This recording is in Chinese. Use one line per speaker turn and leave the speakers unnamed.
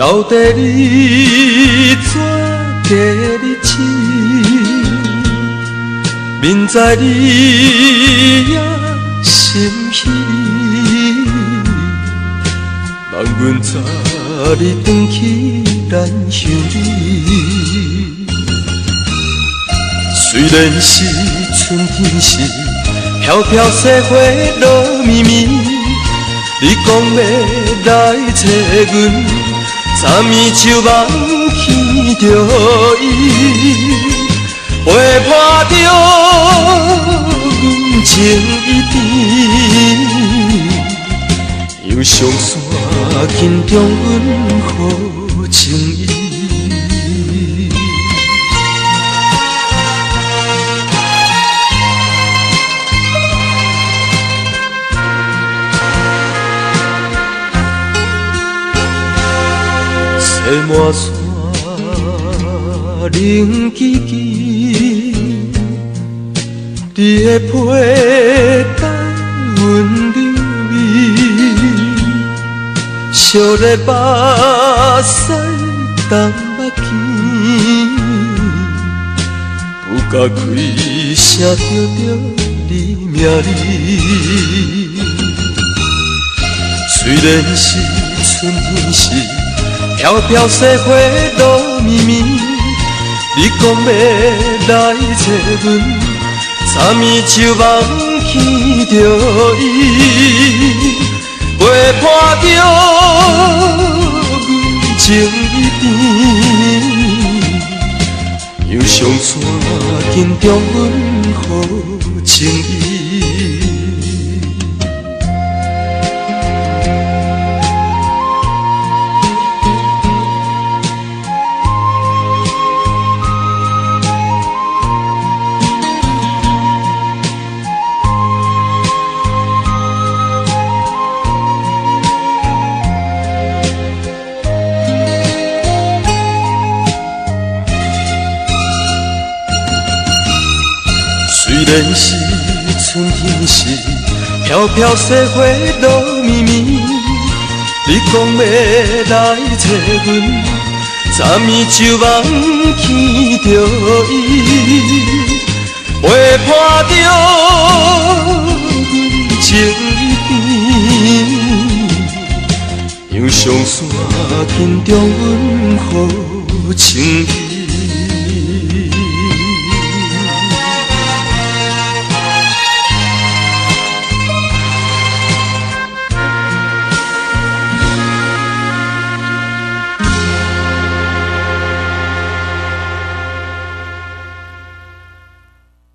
到底你怎假日子？明知你也心虚，望阮早日转去咱乡里。虽然是春天时，飘飘细花落绵绵，你讲要来找阮，昨暝就望见着伊。陪伴着阮情意甜，由上山紧张阮好情意。西满山冷叽叽，你的被带阮流味，烧热目屎淡目镜，不敢开声叫着你名字。虽然是春天时，飘飘细花落绵绵，你讲要来找阮，昨暝就望见着伊，陪伴着阮情意甜，由上山紧张阮好情意。虽然是春天时，飘飘细花落绵绵，你讲要来找阮，昨暝就望见着伊，陪伴着阮情意甜，由上山紧张阮好情意。